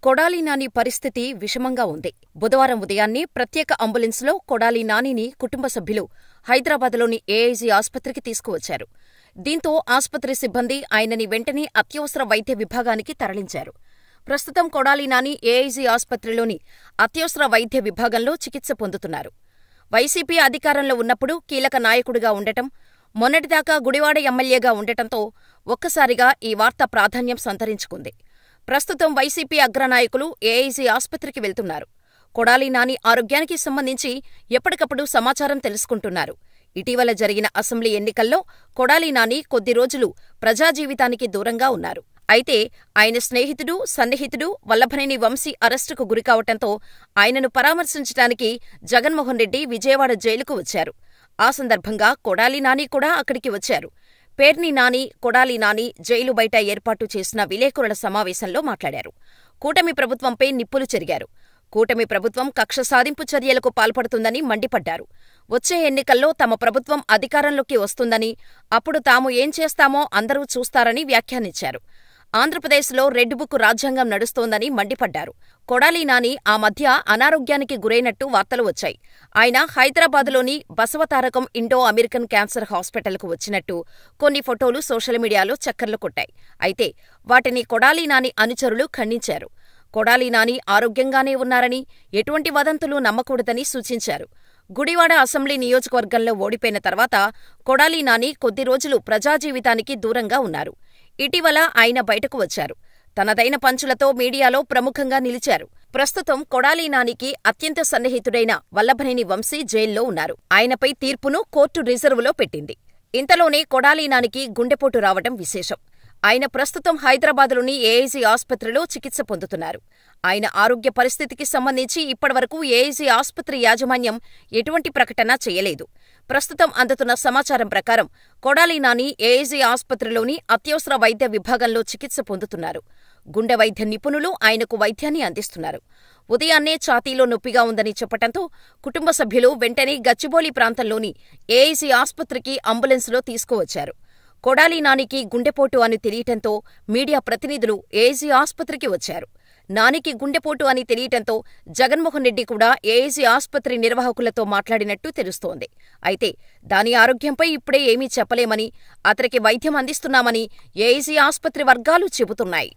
కొడాలి నాని పరిస్థితి విషమంగా ఉంది. బుధవారం ఉదయాన్నే ప్రత్యేక అంబులెన్స్లో కొడాలి నానిని కుటుంబ సభ్యులు హైదరాబాద్లోని ఏఐజీ ఆస్పత్రికి తీసుకువచ్చారు. దీంతో ఆస్పత్రి సిబ్బంది ఆయనని వెంటనే అత్యవసర వైద్య విభాగానికి తరలించారు. ప్రస్తుతం కొడాలి నాని ఏఐజీ ఆస్పత్రిలోని అత్యవసర వైద్య విభాగంలో చికిత్స పొందుతున్నారు. వైసీపీ అధికారంలో ఉన్నప్పుడు కీలక నాయకుడిగా ఉండటం, మొన్నటిదాకా గుడివాడ ఎమ్మెల్యేగా ఉండటంతో ఒక్కసారిగా ఈ వార్త ప్రాధాన్యం సంతరించుకుంది. ప్రస్తుతం వైసీపీ అగ్రనాయకులు ఏఐజీ ఆస్పత్రికి వెళ్తున్నారు. కొడాలి నాని ఆరోగ్యానికి సంబంధించి ఎప్పటికప్పుడు సమాచారం తెలుసుకుంటున్నారు. ఇటీవల జరిగిన అసెంబ్లీ ఎన్నికల్లో కొడాలి నాని కొద్ది రోజులు ప్రజాజీవితానికి దూరంగా ఉన్నారు. అయితే ఆయన స్నేహితుడు, సన్నిహితుడు వల్లభనేని వంశీ అరెస్టుకు గురికావటంతో ఆయనను పరామర్శించడానికి జగన్మోహన్ రెడ్డి విజయవాడ జైలుకు వచ్చారు. ఆ సందర్భంగా కొడాలి నాని కూడా అక్కడికి వచ్చారు. పేర్ని నాని, కొడాలి నాని జైలు బయట ఏర్పాటు చేసిన విలేకరుల సమావేశంలో మాట్లాడారు. కూటమి ప్రభుత్వంపై నిప్పులు చెరిగారు. కూటమి ప్రభుత్వం కక్ష సాధింపు చర్యలకు పాల్పడుతుందని మండిపడ్డారు. వచ్చే ఎన్నికల్లో తమ ప్రభుత్వం అధికారంలోకి వస్తుందని, అప్పుడు తాము ఏం చేస్తామో అందరూ చూస్తారని వ్యాఖ్యానించారు. ఆంధ్రప్రదేశ్లో రెడ్ బుక్ రాజ్యాంగం నడుస్తోందని మండిపడ్డారు. కొడాలి నాని ఆ మధ్య అనారోగ్యానికి గురైనట్టు వార్తలు వచ్చాయి. ఆయన హైదరాబాదులోని బసవతారకం ఇండో అమెరికన్ క్యాన్సర్ హాస్పిటల్కు వచ్చినట్టు కొన్ని ఫోటోలు సోషల్ మీడియాలో చక్కర్లు కొట్టాయి. అయితే వాటిని కొడాలి నాని అనుచరులు ఖండించారు. కొడాలి నాని ఆరోగ్యంగానే ఉన్నారని, ఎటువంటి వదంతులు నమ్మకూడదని సూచించారు. గుడివాడ అసెంబ్లీ నియోజకవర్గంలో ఓడిపోయిన తర్వాత కొడాలి నాని కొద్ది రోజులు ప్రజాజీవితానికి దూరంగా ఉన్నారు. ఇటీవల ఆయన బయటకు వచ్చారు. తనదైన పంచులతో మీడియాలో ప్రముఖంగా నిలిచారు. ప్రస్తుతం కొడాలి నానికి అత్యంత సన్నిహితుడైన వల్లభనేని వంశీ జైల్లో ఉన్నారు. ఆయనపై తీర్పును కోర్టు రిజర్వులో పెట్టింది. ఇంతలోనే కొడాలి నానికి గుండెపోటు రావడం విశేషం. ఆయన ప్రస్తుతం హైదరాబాద్లోని ఏఐజీ ఆస్పత్రిలో చికిత్స పొందుతున్నారు. ఆయన ఆరోగ్య పరిస్థితికి సంబంధించి ఇప్పటివరకు ఏఐజీ ఆస్పత్రి యాజమాన్యం ఎటువంటి ప్రకటన చేయలేదు. ప్రస్తుతం అందుతున్న సమాచారం ప్రకారం కొడాలి నాని ఏఐజీ ఆస్పత్రిలోని అత్యవసర వైద్య విభాగంలో చికిత్స పొందుతున్నారు. గుండె వైద్య నిపుణులు ఆయనకు వైద్యాన్ని అందిస్తున్నారు. ఉదయాన్నే ఛాతీలో నొప్పిగా ఉందని చెప్పటంతో కుటుంబ సభ్యులు వెంటనే గచ్చిబౌలి ప్రాంతంలోని ఏఐజీ ఆస్పత్రికి అంబులెన్స్లో తీసుకువచ్చారు. కొడాలి నానికి గుండెపోటు అని తెలియటంతో మీడియా ప్రతినిధులు ఏఐజీ ఆస్పత్రికి వచ్చారు. నానికి గుండెపోటు అని తెలియటంతో జగన్మోహన్ రెడ్డి కూడా ఏఐజీ ఆస్పత్రి నిర్వాహకులతో మాట్లాడినట్టు తెలుస్తోంది. అయితే దాని ఆరోగ్యంపై ఇప్పుడే ఏమీ చెప్పలేమని, అతనికి వైద్యం అందిస్తున్నామని ఏఐజీ ఆస్పత్రి వర్గాలు చెబుతున్నాయి.